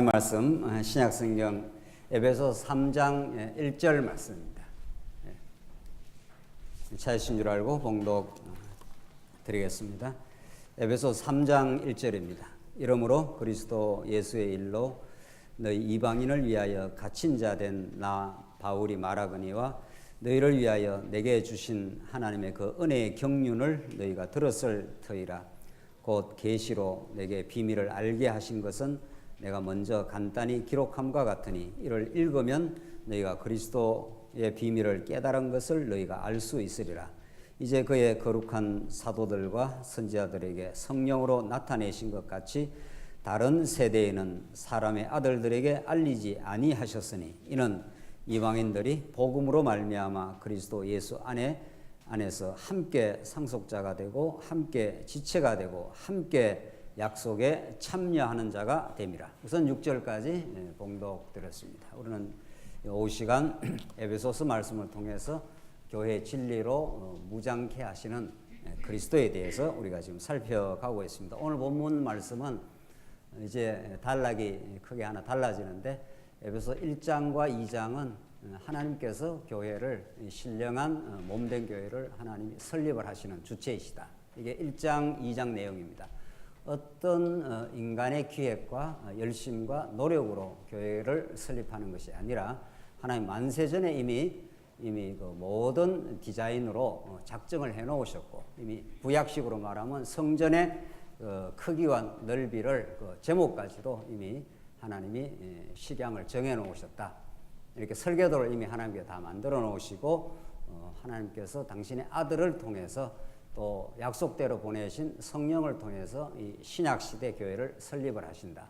말씀 신약성경 에베소 3장 1절 말씀입니다. 찾으신 줄 알고 봉독 드리겠습니다. 에베소 3장 1절입니다. 이러므로 그리스도 예수의 일로 너희 이방인을 위하여 갇힌 자 된 나 바울이 말하거니와 너희를 위하여 내게 주신 하나님의 그 은혜의 경륜을 너희가 들었을 터이라. 곧 계시로 내게 비밀을 알게 하신 것은 내가 먼저 간단히 기록함과 같으니 이를 읽으면 너희가 그리스도의 비밀을 깨달은 것을 너희가 알 수 있으리라. 이제 그의 거룩한 사도들과 선지자들에게 성령으로 나타내신 것 같이 다른 세대에는 사람의 아들들에게 알리지 아니하셨으니 이는 이방인들이 복음으로 말미암아 그리스도 예수 안에서 함께 상속자가 되고 함께 지체가 되고 함께 약속에 참여하는 자가 됨이라. 우선 6절까지 봉독 드렸습니다. 우리는 오후 시간 에베소서 말씀을 통해서 교회 진리로 무장케 하시는 그리스도에 대해서 우리가 지금 살펴가고 있습니다. 오늘 본문 말씀은 이제 단락이 크게 하나 달라지는데 에베소 1장과 2장은 하나님께서 교회를 신령한 몸된 교회를 하나님이 설립을 하시는 주체이시다. 이게 1장, 2장 내용입니다. 어떤 인간의 기획과 열심과 노력으로 교회를 설립하는 것이 아니라 하나님 만세전에 이미 그 모든 디자인으로 작정을 해놓으셨고 이미 구약식으로 말하면 성전의 크기와 넓이를 그 제목까지도 이미 하나님이 식양을 정해놓으셨다. 이렇게 설계도를 이미 하나님께 다 만들어 놓으시고 하나님께서 당신의 아들을 통해서 또 약속대로 보내신 성령을 통해서 이 신약시대 교회를 설립을 하신다.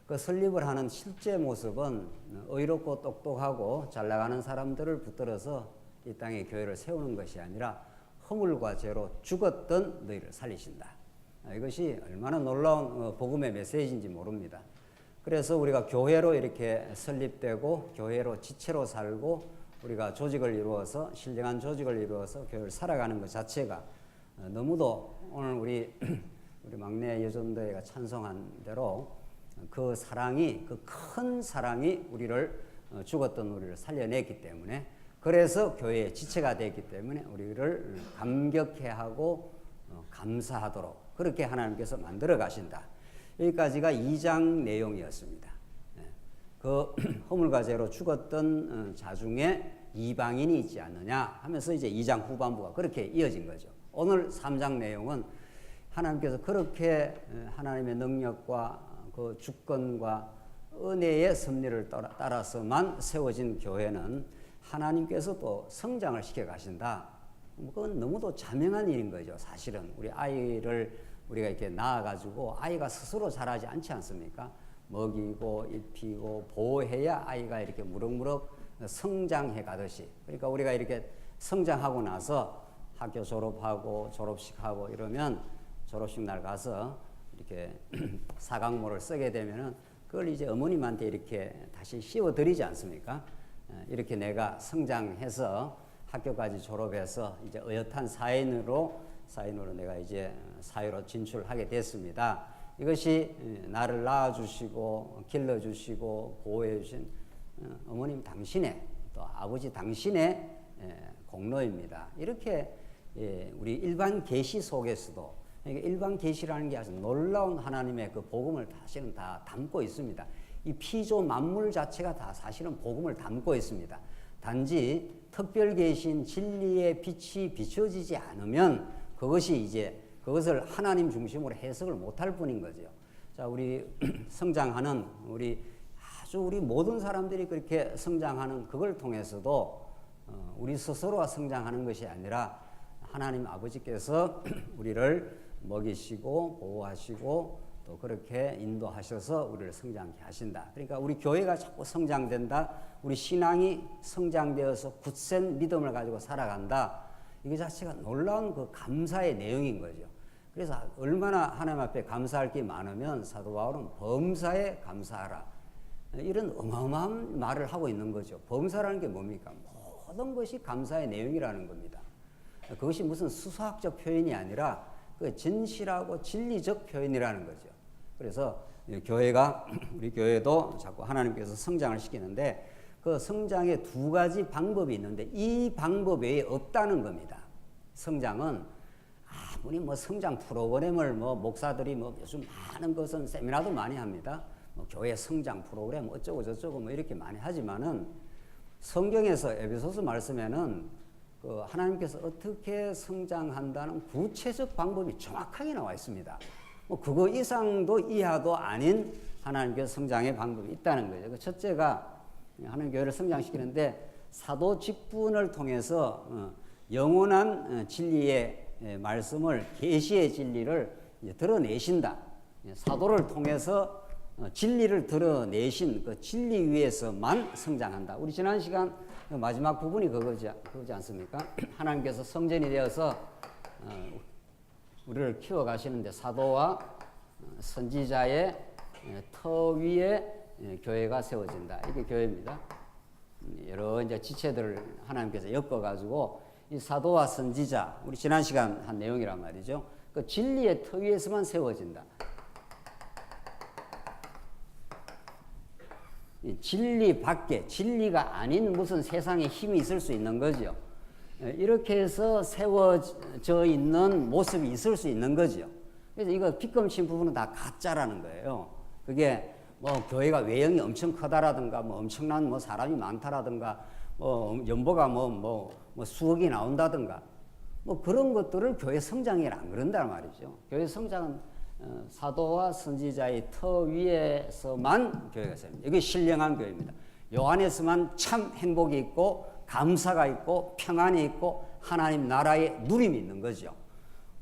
그 설립을 하는 실제 모습은 의롭고 똑똑하고 잘나가는 사람들을 붙들어서 이 땅에 교회를 세우는 것이 아니라 허물과 죄로 죽었던 너희를 살리신다. 이것이 얼마나 놀라운 복음의 메시지인지 모릅니다. 그래서 우리가 교회로 이렇게 설립되고 교회로 지체로 살고 우리가 조직을 이루어서 신령한 조직을 이루어서 교회를 살아가는 것 자체가 너무도 오늘 우리 막내 여전도회가 찬송한 대로 그 사랑이 그 큰 사랑이 우리를 죽었던 우리를 살려냈기 때문에 그래서 교회의 지체가 됐기 때문에 우리를 감격해 하고 감사하도록 그렇게 하나님께서 만들어 가신다. 여기까지가 2장 내용이었습니다. 그 허물과 죄로 죽었던 자 중에 이방인이 있지 않느냐 하면서 이제 2장 후반부가 그렇게 이어진 거죠. 오늘 3장 내용은 하나님께서 그렇게 하나님의 능력과 그 주권과 은혜의 섭리를 따라서만 세워진 교회는 하나님께서 또 성장을 시켜 가신다. 그건 너무도 자명한 일인 거죠. 사실은 우리 아이를 우리가 이렇게 낳아가지고 아이가 스스로 자라지 않지 않습니까? 먹이고 입히고 보호해야 아이가 이렇게 무럭무럭 성장해 가듯이. 그러니까 우리가 이렇게 성장하고 나서 학교 졸업하고 졸업식 하고 이러면 졸업식 날 가서 이렇게 사각모를 쓰게 되면은 그걸 이제 어머님한테 이렇게 다시 씌워드리지 않습니까? 이렇게 내가 성장해서 학교까지 졸업해서 이제 어엿한 사인으로 내가 이제 사회로 진출하게 됐습니다. 이것이 나를 낳아주시고 길러주시고 보호해주신 어머님 당신의 또 아버지 당신의 공로입니다. 이렇게 우리 일반 계시 속에서도 일반 계시라는 게 아주 놀라운 하나님의 그 복음을 사실은 다 담고 있습니다. 이 피조 만물 자체가 다 사실은 복음을 담고 있습니다. 단지 특별 계신 진리의 빛이 비춰지지 않으면 그것을 하나님 중심으로 해석을 못할 뿐인 거죠. 자, 우리 성장하는 우리 모든 사람들이 그렇게 성장하는 그걸 통해서도 우리 스스로가 성장하는 것이 아니라 하나님 아버지께서 우리를 먹이시고 보호하시고 또 그렇게 인도하셔서 우리를 성장케 하신다. 그러니까 우리 교회가 자꾸 성장된다. 우리 신앙이 성장되어서 굳센 믿음을 가지고 살아간다. 이게 자체가 놀라운 그 감사의 내용인 거죠. 그래서 얼마나 하나님 앞에 감사할 게 많으면 사도 바울은 범사에 감사하라. 이런 어마어마한 말을 하고 있는 거죠. 범사라는 게 뭡니까? 모든 것이 감사의 내용이라는 겁니다. 그것이 무슨 수사학적 표현이 아니라 그 진실하고 진리적 표현이라는 거죠. 그래서 교회가 우리 교회도 자꾸 하나님께서 성장을 시키는데 그 성장에 두 가지 방법이 있는데 이 방법 외에 없다는 겁니다. 성장은 아무리 뭐 성장 프로그램을 뭐 목사들이 뭐 요즘 많은 것은 세미나도 많이 합니다. 뭐 교회 성장 프로그램 어쩌고 저쩌고 뭐 이렇게 많이 하지만은 성경에서 에베소서 말씀에는 그 하나님께서 어떻게 성장한다는 구체적 방법이 정확하게 나와 있습니다. 뭐 그거 이상도 이하도 아닌 하나님께서 성장의 방법이 있다는 거죠. 그 첫째가 하나님 교회를 성장시키는데 사도 직분을 통해서 영원한 진리의 말씀을 계시의 진리를 드러내신다. 사도를 통해서 진리를 드러내신 그 진리 위에서만 성장한다. 우리 지난 시간 마지막 부분이 그거지 않습니까? 하나님께서 성전이 되어서 우리를 키워가시는데 사도와 선지자의 터 위에 교회가 세워진다. 이게 교회입니다. 여러 이제 지체들을 하나님께서 엮어가지고 이 사도와 선지자, 우리 지난 시간 한 내용이란 말이죠. 그 진리의 터 위에서만 세워진다. 이 진리 밖에, 진리가 아닌 무슨 세상에 힘이 있을 수 있는 거죠. 이렇게 해서 세워져 있는 모습이 있을 수 있는 거죠. 그래서 이거 빗금친 부분은 다 가짜라는 거예요. 그게 뭐 교회가 외형이 엄청 크다라든가 뭐 엄청난 뭐 사람이 많다라든가 뭐 연보가 뭐 수억이 나온다든가 뭐 그런 것들을 교회 성장이라 안 그런단 말이죠. 교회 성장은 사도와 선지자의 터 위에서만 교회가 세웁니다. 이게 신령한 교회입니다. 요 안에서만 참 행복이 있고 감사가 있고 평안이 있고 하나님 나라의 누림이 있는 거죠.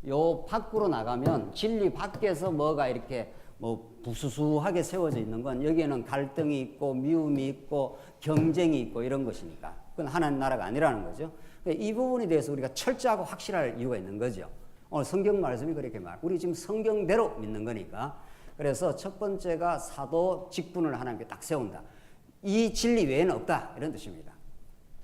요 밖으로 나가면 진리 밖에서 뭐가 이렇게 뭐 부수수하게 세워져 있는 건 여기에는 갈등이 있고 미움이 있고 경쟁이 있고 이런 것이니까 그건 하나님 나라가 아니라는 거죠. 이 부분에 대해서 우리가 철저하고 확실할 이유가 있는 거죠. 오늘 성경 말씀이 그렇게 우리 지금 성경대로 믿는 거니까. 그래서 첫 번째가 사도 직분을 하나님께 딱 세운다. 이 진리 외에는 없다 이런 뜻입니다.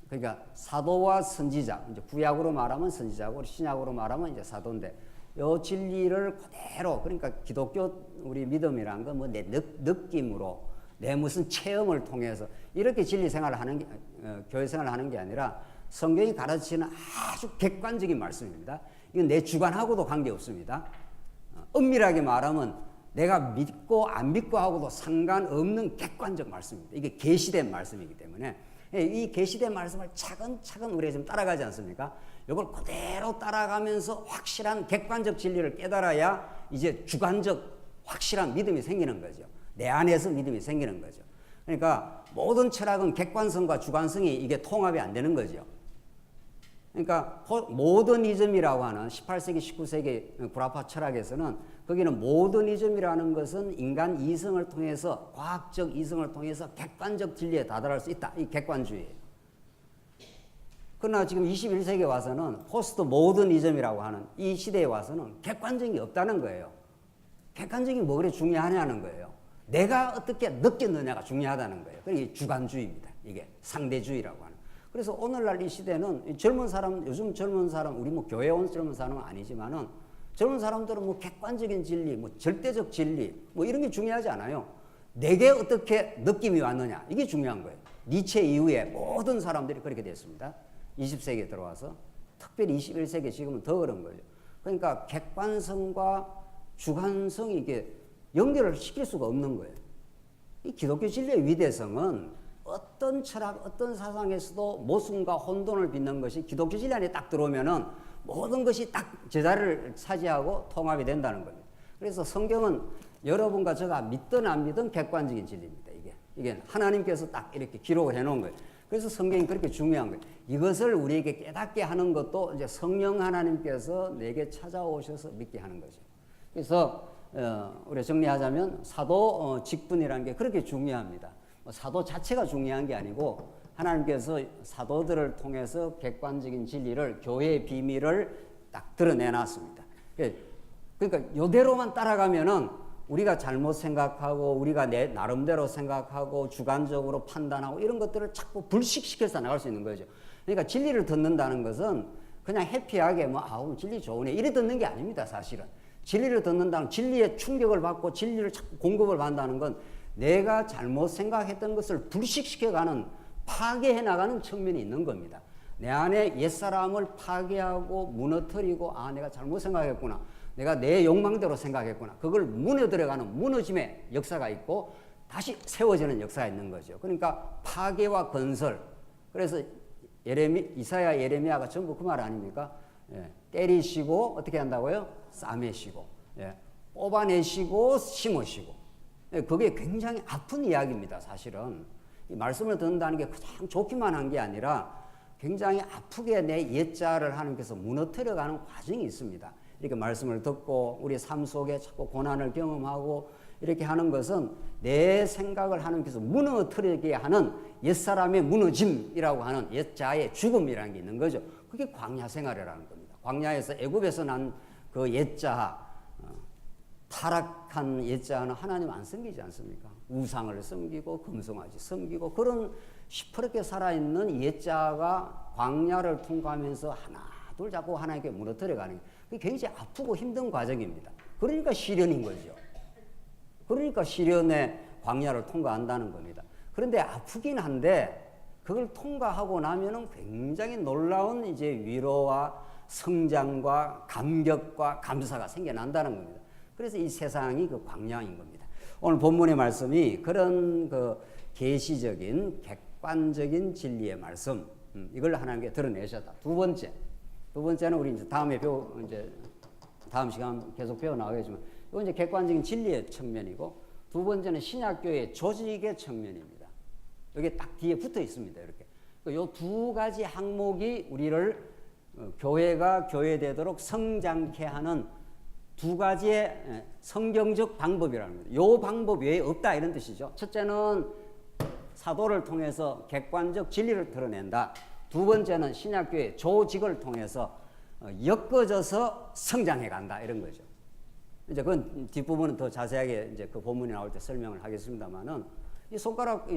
그러니까 사도와 선지자, 이제 구약으로 말하면 선지자고 신약으로 말하면 이제 사도인데 이 진리를 그대로 그러니까 기독교 우리 믿음이란 건 뭐 내 느낌으로 내 무슨 체험을 통해서 이렇게 진리 생활을 하는 게 교회 생활을 하는 게 아니라 성경이 가르치는 아주 객관적인 말씀입니다. 이건 내 주관하고도 관계없습니다. 엄밀하게 말하면 내가 믿고 안 믿고 하고도 상관없는 객관적 말씀입니다. 이게 계시된 말씀이기 때문에 이 계시된 말씀을 차근차근 우리가 좀 따라가지 않습니까? 이걸 그대로 따라가면서 확실한 객관적 진리를 깨달아야 이제 주관적 확실한 믿음이 생기는 거죠. 내 안에서 믿음이 생기는 거죠. 그러니까 모든 철학은 객관성과 주관성이 이게 통합이 안 되는 거죠. 그러니까 모더니즘이라고 하는 18세기, 19세기 구라파 철학에서는 거기는 모더니즘이라는 것은 인간 이성을 통해서 과학적 이성을 통해서 객관적 진리에 다다를 수 있다. 이 객관주의예요. 그러나 지금 21세기에 와서는 포스트 모더니즘이라고 하는 이 시대에 와서는 객관적인 게 없다는 거예요. 객관적인 뭐 그래 중요하냐는 거예요. 내가 어떻게 느꼈느냐가 중요하다는 거예요. 그게 주관주의입니다. 이게 상대주의라고 하는. 그래서 오늘날 이 시대는 젊은 사람, 요즘 젊은 사람, 우리 뭐 교회 온 젊은 사람은 아니지만은 젊은 사람들은 뭐 객관적인 진리, 뭐 절대적 진리, 뭐 이런 게 중요하지 않아요. 내게 어떻게 느낌이 왔느냐, 이게 중요한 거예요. 니체 이후에 모든 사람들이 그렇게 됐습니다. 20세기에 들어와서. 특별히 21세기 지금은 더 그런 거죠. 그러니까 객관성과 주관성이 이게 연결을 시킬 수가 없는 거예요. 이 기독교 진리의 위대성은 어떤 철학, 어떤 사상에서도 모순과 혼돈을 빚는 것이 기독교 진리 안에 딱 들어오면은 모든 것이 딱 제자리를 차지하고 통합이 된다는 겁니다. 그래서 성경은 여러분과 제가 믿든 안 믿든 객관적인 진리입니다. 이게 하나님께서 딱 이렇게 기록을 해놓은 거예요. 그래서 성경이 그렇게 중요한 거예요. 이것을 우리에게 깨닫게 하는 것도 이제 성령 하나님께서 내게 찾아오셔서 믿게 하는 거죠. 그래서 우리 정리하자면 사도 직분이라는 게 그렇게 중요합니다. 사도 자체가 중요한 게 아니고 하나님께서 사도들을 통해서 객관적인 진리를 교회의 비밀을 딱 드러내놨습니다. 그러니까 이대로만 따라가면은 우리가 잘못 생각하고 우리가 내 나름대로 생각하고 주관적으로 판단하고 이런 것들을 자꾸 불식시켜서 나갈 수 있는 거죠. 그러니까 진리를 듣는다는 것은 그냥 해피하게 뭐 아우 진리 좋으네 이래 듣는 게 아닙니다. 사실은 진리를 듣는다는 진리의 충격을 받고 진리를 자꾸 공급을 받는다는 건 내가 잘못 생각했던 것을 불식시켜가는 파괴해 나가는 측면이 있는 겁니다. 내 안에 옛사람을 파괴하고 무너뜨리고 내가 잘못 생각했구나. 내가 내 욕망대로 생각했구나. 그걸 무너뜨려가는 무너짐의 역사가 있고 다시 세워지는 역사가 있는 거죠. 그러니까 파괴와 건설. 그래서 이사야, 예레미야가 전부 그 말 아닙니까? 때리시고 어떻게 한다고요? 싸매시고, 뽑아내시고 심으시고. 그게 굉장히 아픈 이야기입니다. 사실은 이 말씀을 듣는다는 게 그냥 좋기만 한 게 아니라 굉장히 아프게 내 옛자를 하나님께서 무너뜨려가는 과정이 있습니다. 이렇게 말씀을 듣고 우리 삶 속에 자꾸 고난을 경험하고 이렇게 하는 것은 내 생각을 하나님께서 무너뜨리게 하는 옛사람의 무너짐이라고 하는 옛자의 죽음이라는 게 있는 거죠. 그게 광야 생활이라는 겁니다. 광야에서 애굽에서 난 그 옛자, 타락한 옛자는 하나님 안 섬기지 않습니까? 우상을 섬기고 금송아지 섬기고 그런 시퍼렇게 살아있는 옛자가 광야를 통과하면서 하나 둘 자꾸 하나님께 무너뜨려가는 게 그게 굉장히 아프고 힘든 과정입니다. 그러니까 시련인 거죠. 그러니까 시련의 광야를 통과한다는 겁니다. 그런데 아프긴 한데 그걸 통과하고 나면은 굉장히 놀라운 이제 위로와 성장과 감격과 감사가 생겨난다는 겁니다. 그래서 이 세상이 그 광야인 겁니다. 오늘 본문의 말씀이 그런 그 계시적인 객관적인 진리의 말씀, 이걸 하나님께 드러내셨다. 두 번째는 우리 이제 다음 시간 계속 배워 나가겠지만, 이건 이제 객관적인 진리의 측면이고, 두 번째는 신약교회의 조직의 측면입니다. 여기 딱 뒤에 붙어 있습니다. 이렇게. 이 두 가지 항목이 우리를 교회가 교회되도록 성장케 하는 두 가지의 성경적 방법이라는 겁니다. 이 방법 외에 없다 이런 뜻이죠. 첫째는 사도를 통해서 객관적 진리를 드러낸다. 두 번째는 신약교회 조직을 통해서 엮어져서 성장해 간다 이런 거죠. 이제 그건 뒷부분은 더 자세하게 이제 그 본문이 나올 때 설명을 하겠습니다만은 이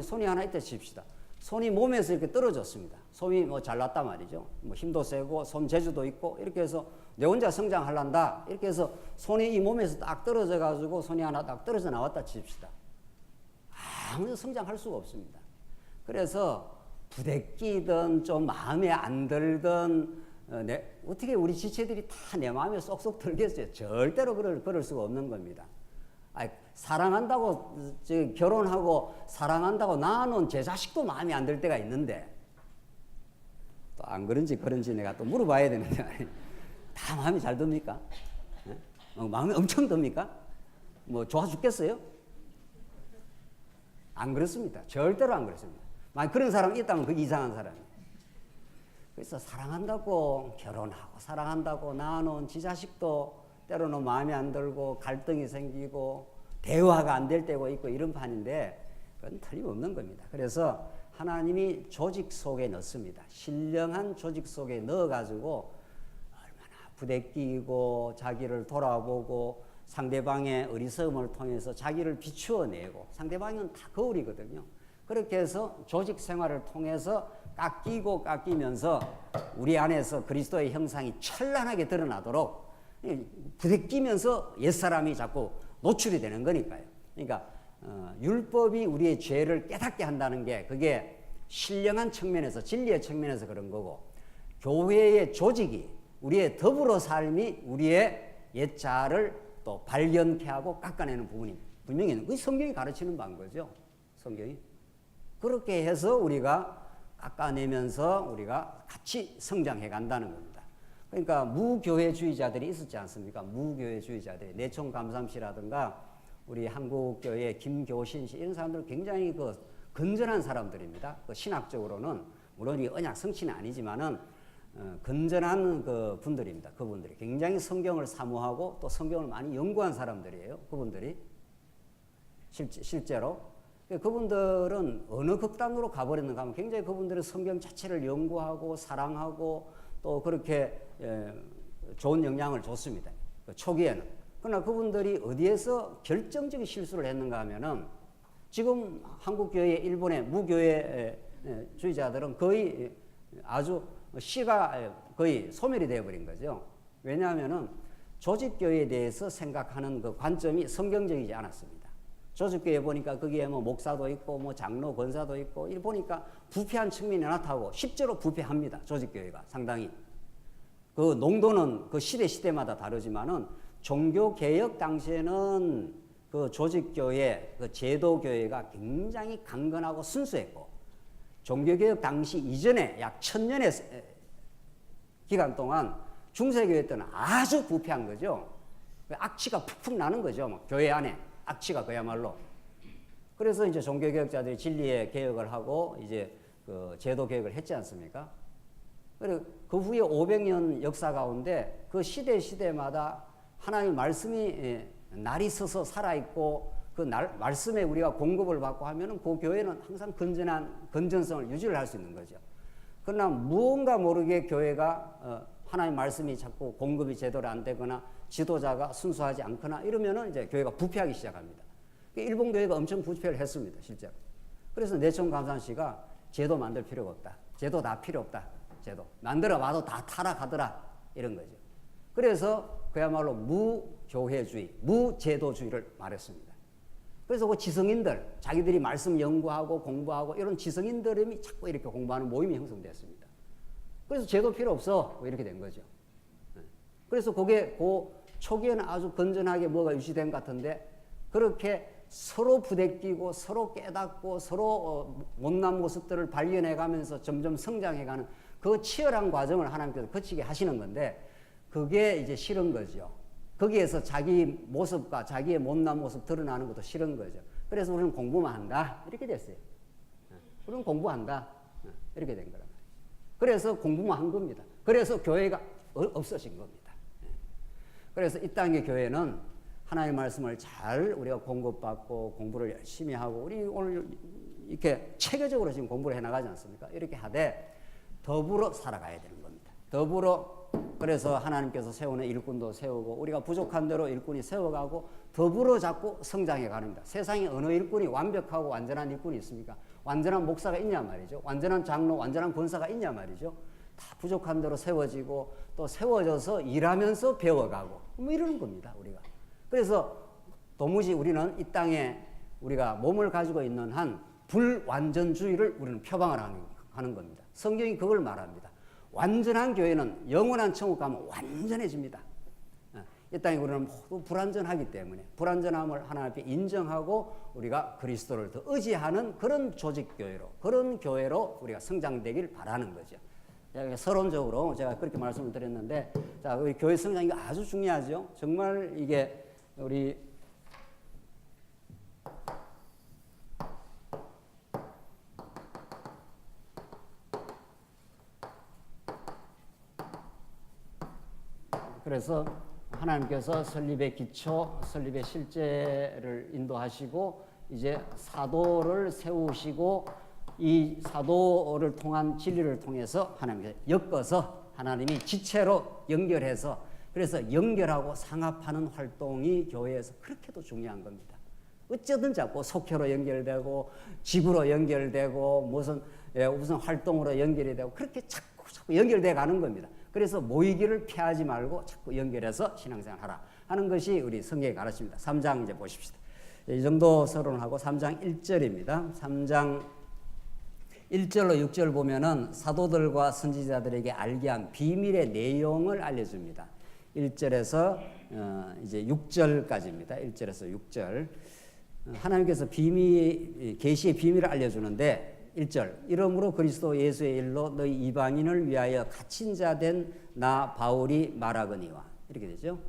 손이 하나 있다 칩시다. 손이 몸에서 이렇게 떨어졌습니다. 손이 뭐 잘났단 말이죠. 뭐 힘도 세고 손 재주도 있고 이렇게 해서 내 혼자 성장하란다. 이렇게 해서 손이 이 몸에서 딱 떨어져 가지고 손이 하나 딱 떨어져 나왔다 칩시다. 아무도 성장할 수가 없습니다. 그래서 부대끼든 좀 마음에 안 들든 어떻게 우리 지체들이 다 내 마음에 쏙쏙 들겠어요. 절대로 그럴 수가 없는 겁니다. 사랑한다고 결혼하고 사랑한다고 낳아놓은 제 자식도 마음에 안 들 때가 있는데 또 안 그런지 내가 또 물어봐야 되는데 다 마음에 잘 듭니까? 마음에 엄청 듭니까? 뭐 좋아 죽겠어요? 안 그렇습니다. 절대로 안 그렇습니다. 만약 그런 사람이 있다면 그게 이상한 사람이에요. 그래서 사랑한다고 결혼하고 사랑한다고 낳아놓은 지 자식도 때로는 마음에 안 들고 갈등이 생기고 대화가 안 될 때가 있고 이런 판인데 그건 틀림없는 겁니다. 그래서 하나님이 조직 속에 넣습니다. 신령한 조직 속에 넣어가지고 얼마나 부대끼고 자기를 돌아보고 상대방의 어리석음을 통해서 자기를 비추어내고 상대방은 다 거울이거든요. 그렇게 해서 조직 생활을 통해서 깎이면서 우리 안에서 그리스도의 형상이 찬란하게 드러나도록 부대끼면서 옛사람이 자꾸 노출이 되는 거니까요. 그러니까 율법이 우리의 죄를 깨닫게 한다는 게 그게 신령한 측면에서 진리의 측면에서 그런 거고 교회의 조직이 우리의 더불어 삶이 우리의 옛자를 또 발견케 하고 깎아내는 부분이 분명히 있는 거예요. 성경이 가르치는 바인 거죠. 성경이. 그렇게 해서 우리가 깎아내면서 우리가 같이 성장해 간다는 겁니다. 그러니까 무교회주의자들이 있었지 않습니까? 무교회주의자들이 내총 감삼씨라든가 우리 한국교회 김교신 씨 이런 사람들은 굉장히 그 건전한 사람들입니다. 그 신학적으로는 물론 이 언약 성취는 아니지만은 건전한 그 분들입니다. 그분들이 굉장히 성경을 사모하고 또 성경을 많이 연구한 사람들이에요. 그분들이 실제로 그분들은 어느 극단으로 가버렸는가 하면 굉장히 그분들은 성경 자체를 연구하고 사랑하고 또 그렇게 좋은 영향을 줬습니다. 그 초기에는. 그러나 그분들이 어디에서 결정적인 실수를 했는가 하면은 지금 한국교회 일본의 무교회주의자들은 거의 아주 씨가 거의 소멸이 되어버린 거죠. 왜냐하면은 조직교회에 대해서 생각하는 그 관점이 성경적이지 않았습니다. 조직교회 보니까 거기에 뭐 목사도 있고 뭐 장로 권사도 있고 이 보니까 부패한 측면이 나타나고 실제로 부패합니다. 조직교회가 상당히. 그 농도는 그 시대마다 다르지만은 종교개혁 당시에는 그 조직교회, 그 제도교회가 굉장히 강건하고 순수했고, 종교개혁 당시 이전에 약 1000년의 기간 동안 중세교회 때는 아주 부패한 거죠. 악취가 푹푹 나는 거죠. 뭐 교회 안에 악취가 그야말로. 그래서 이제 종교개혁자들이 진리의 개혁을 하고 이제 그 제도개혁을 했지 않습니까? 그리고 그 후에 500년 역사 가운데 그 시대마다 하나님의 말씀이 날이 서서 살아있고 그 말씀에 우리가 공급을 받고 하면은 그 교회는 항상 건전성을 유지를 할 수 있는 거죠. 그러나 무언가 모르게 교회가 하나님의 말씀이 자꾸 공급이 제대로 안 되거나 지도자가 순수하지 않거나 이러면은 이제 교회가 부패하기 시작합니다. 일본 교회가 엄청 부패를 했습니다, 실제로. 그래서 내청 감산시가 제도 만들 필요가 없다. 제도 다 필요 없다. 제도 만들어 봐도 다 타락하더라 이런 거죠. 그래서 그야말로 무교회주의, 무제도주의를 말했습니다. 그래서 그 지성인들, 자기들이 말씀 연구하고 공부하고 이런 지성인들이 자꾸 이렇게 공부하는 모임이 형성됐습니다. 그래서 제도 필요 없어 이렇게 된 거죠. 그래서 그게 그 초기에는 아주 건전하게 뭐가 유지된 것 같은데 그렇게 서로 부대끼고 서로 깨닫고 서로 못난 모습들을 발견해가면서 점점 성장해가는 그 치열한 과정을 하나님께서 거치게 하시는 건데 그게 이제 싫은 거죠. 거기에서 자기 모습과 자기의 못난 모습 드러나는 것도 싫은 거죠. 그래서 우리는 공부만 한다 이렇게 됐어요. 우리는 공부한다 이렇게 된 거란 말이죠. 그래서 공부만 한 겁니다. 그래서 교회가 없어진 겁니다. 그래서 이 땅의 교회는 하나님의 말씀을 잘 우리가 공급받고 공부를 열심히 하고 우리 오늘 이렇게 체계적으로 지금 공부를 해나가지 않습니까? 이렇게 하되 더불어 살아가야 되는 겁니다. 더불어 그래서 하나님께서 세우는 일꾼도 세우고 우리가 부족한 대로 일꾼이 세워가고 더불어 자꾸 성장해 가는 겁니다. 세상에 어느 일꾼이 완벽하고 완전한 일꾼이 있습니까? 완전한 목사가 있냐 말이죠. 완전한 장로, 완전한 권사가 있냐 말이죠. 다 부족한 대로 세워지고 또 세워져서 일하면서 배워가고 뭐 이러는 겁니다. 우리가. 그래서 도무지 우리는 이 땅에 우리가 몸을 가지고 있는 한 불완전주의를 우리는 표방을 하는 겁니다. 성경이 그걸 말합니다. 완전한 교회는 영원한 천국 가면 완전해집니다. 이 땅에 우리는 모두 불완전하기 때문에 불완전함을 하나님 앞에 인정하고 우리가 그리스도를 더 의지하는 그런 조직교회로 그런 교회로 우리가 성장되길 바라는 거죠. 서론적으로 제가 그렇게 말씀을 드렸는데 자, 우리 교회 성장이 아주 중요하죠. 정말 이게 우리 그래서 하나님께서 설립의 기초, 설립의 실제를 인도하시고 이제 사도를 세우시고 이 사도를 통한 진리를 통해서 하나님께서 엮어서 하나님이 지체로 연결해서 그래서 연결하고 상합하는 활동이 교회에서 그렇게도 중요한 겁니다. 어쩌든 자꾸 속회로 연결되고 집으로 연결되고 무슨 활동으로 연결이 되고 그렇게 자꾸 연결돼 가는 겁니다. 그래서 모이기를 피하지 말고 자꾸 연결해서 신앙생활 하라 하는 것이 우리 성경의 가르침입니다. 3장 이제 보십시다. 이 정도 서론하고 3장 1절입니다. 3장 1절로 6절 보면은 사도들과 선지자들에게 알게 한 비밀의 내용을 알려줍니다. 1절에서 이제 6절까지입니다. 1절에서 6절. 하나님께서 계시의 비밀을 알려주는데 1절 이러므로 그리스도 예수의 일로 너희 이방인을 위하여 갇힌 자 된 나 바울이 말하거니와 이렇게 되죠.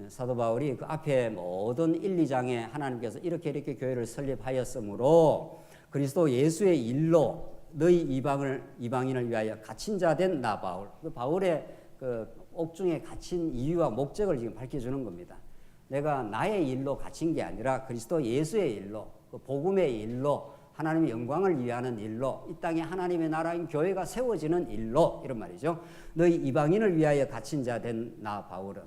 사도 바울이 그 앞에 모든 1, 2장에 하나님께서 이렇게 교회를 설립하였으므로 그리스도 예수의 일로 너희 이방인을 위하여 갇힌 자 된 나 바울. 그 바울의 그 옥중에 갇힌 이유와 목적을 지금 밝혀주는 겁니다. 내가 나의 일로 갇힌 게 아니라 그리스도 예수의 일로 그 복음의 일로 하나님의 영광을 위하는 일로 이 땅에 하나님의 나라인 교회가 세워지는 일로 이런 말이죠. 너희 이방인을 위하여 갇힌 자 된 나 바울은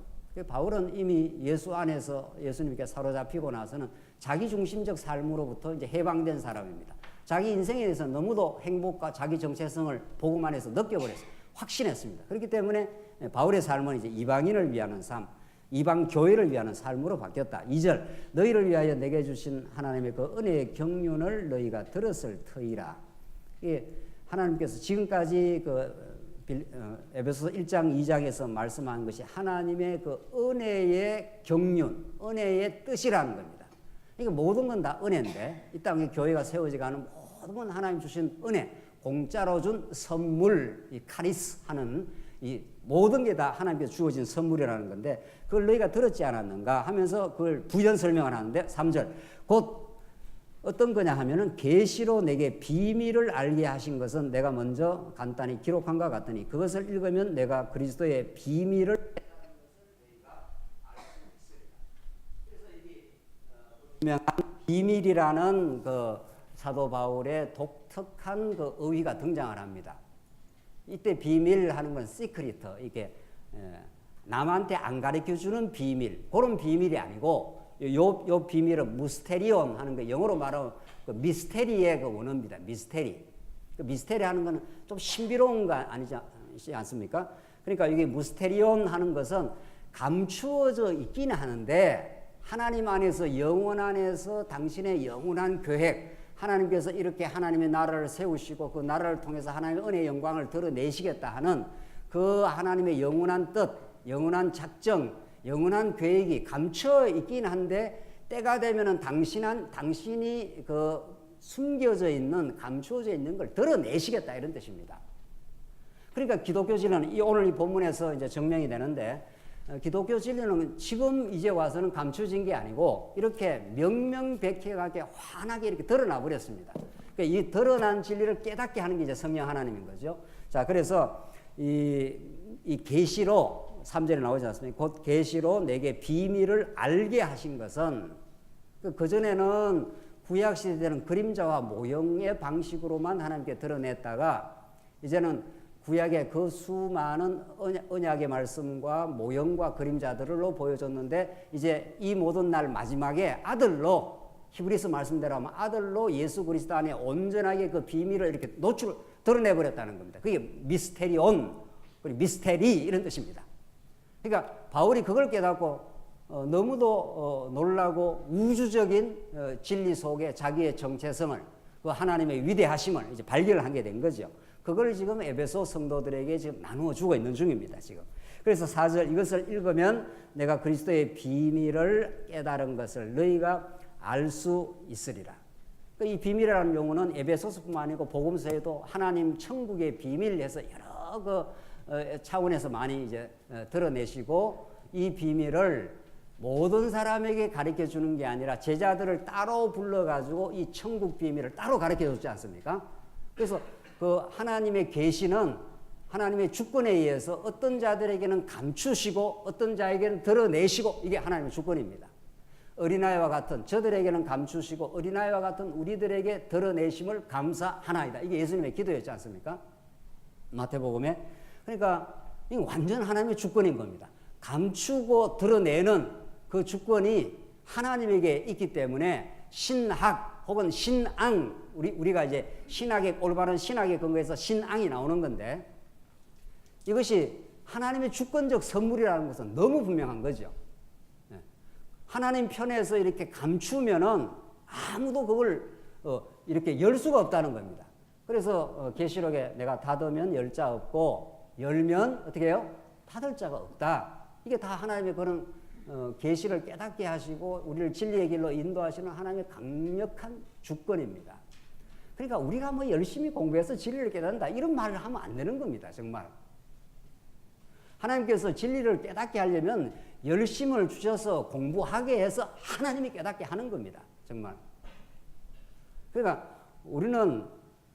바울은 이미 예수 안에서 예수님께 사로잡히고 나서는 자기중심적 삶으로부터 이제 해방된 사람입니다. 자기 인생에 대해서 너무도 행복과 자기 정체성을 복음 안에서 느껴버렸어요. 확신했습니다. 그렇기 때문에 바울의 삶은 이제 이방인을 위하는 삶, 이방 교회를 위하는 삶으로 바뀌었다. 2절 너희를 위하여 내게 주신 하나님의 그 은혜의 경륜을 너희가 들었을 터이라. 이게 하나님께서 지금까지 에베소서 1장 2장에서 말씀한 것이 하나님의 그 은혜의 경륜, 은혜의 뜻이라는 겁니다. 이게 모든 건 다 은혜인데 이 땅에 교회가 세워져가는 모든 건 하나님 주신 은혜, 공짜로 준 선물, 이 카리스 하는 이 모든 게 다 하나님께서 주어진 선물이라는 건데 그걸 너희가 들었지 않았는가 하면서 그걸 부연 설명을 하는데 3절 곧 어떤 거냐 하면은 계시로 내게 비밀을 알게 하신 것은 내가 먼저 간단히 기록한 것 같더니 그것을 읽으면 내가 그리스도의 비밀을 유명한 비밀이라는 그 사도 바울의 독특한 그 어휘가 등장을 합니다. 이때 비밀하는 건 시크리트, 이게 남한테 안 가르쳐 주는 비밀, 그런 비밀이 아니고 요 비밀은 무스테리온 하는 거 영어로 말하면 그 미스테리의 그 원어입니다. 미스테리. 그 미스테리 하는 거는 좀 신비로운 거 아니지 않습니까? 그러니까 이게 무스테리온 하는 것은 감추어져 있기는 하는데 하나님 안에서 영원 안에서 당신의 영원한 계획, 하나님께서 이렇게 하나님의 나라를 세우시고 그 나라를 통해서 하나님의 은혜의 영광을 드러내시겠다 하는 그 하나님의 영원한 뜻, 영원한 작정, 영원한 계획이 감춰 있긴 한데 때가 되면은 당신이 그 숨겨져 있는 감추어져 있는 걸 드러내시겠다 이런 뜻입니다. 그러니까 기독교 진리는 오늘 이 본문에서 이제 증명이 되는데 기독교 진리는 지금 이제 와서는 감춰진 게 아니고 이렇게 명명백백하게 환하게 이렇게 드러나 버렸습니다. 그러니까 이 드러난 진리를 깨닫게 하는 게 이제 성령 하나님인 거죠. 자, 그래서 이 계시로 3절에 나오지 않습니까? 곧 계시로 내게 비밀을 알게 하신 것은 그전에는 구약 시대는 그림자와 모형의 방식으로만 하나님께 드러냈다가 이제는 구약의 그 수많은 언약의 말씀과 모형과 그림자들로 보여줬는데 이제 이 모든 날 마지막에 아들로 히브리서 말씀대로 하면 아들로 예수 그리스도 안에 온전하게 그 비밀을 이렇게 드러내버렸다는 겁니다. 그게 미스테리온, 그리고 미스테리 이런 뜻입니다. 그러니까 바울이 그걸 깨닫고 너무도 놀라고 우주적인 진리 속에 자기의 정체성을 그 하나님의 위대하심을 이제 발견을 하게 된 거죠. 그걸 지금 에베소 성도들에게 지금 나누어 주고 있는 중입니다, 지금. 그래서 4절 이것을 읽으면 내가 그리스도의 비밀을 깨달은 것을 너희가 알 수 있으리라. 이 비밀이라는 용어는 에베소서뿐만 아니고 복음서에도 하나님 천국의 비밀에서 여러 그 차원에서 많이 이제 드러내시고 이 비밀을 모든 사람에게 가르쳐 주는 게 아니라 제자들을 따로 불러가지고 이 천국 비밀을 따로 가르쳐 줬지 않습니까? 그래서 그 하나님의 계시는 하나님의 주권에 의해서 어떤 자들에게는 감추시고 어떤 자에게는 드러내시고 이게 하나님의 주권입니다. 어린아이와 같은 저들에게는 감추시고 어린아이와 같은 우리들에게 드러내심을 감사하나이다. 이게 예수님의 기도였지 않습니까? 마태복음에. 그러니까 이게 완전 하나님의 주권인 겁니다. 감추고 드러내는 그 주권이 하나님에게 있기 때문에 신학 혹은 신앙, 우리가 이제 신학의 올바른 신학의 근거에서 신앙이 나오는 건데 이것이 하나님의 주권적 선물이라는 것은 너무 분명한 거죠. 하나님 편에서 이렇게 감추면은 아무도 그걸 이렇게 열 수가 없다는 겁니다. 그래서 계시록에 내가 닫으면 열 자 없고 열면 어떻게 해요? 닫을 자가 없다. 이게 다 하나님의 그런 계시를 깨닫게 하시고 우리를 진리의 길로 인도하시는 하나님의 강력한 주권입니다. 그러니까 우리가 뭐 열심히 공부해서 진리를 깨닫는다 이런 말을 하면 안 되는 겁니다. 정말. 하나님께서 진리를 깨닫게 하려면 열심을 주셔서 공부하게 해서 하나님이 깨닫게 하는 겁니다. 정말. 그러니까 우리는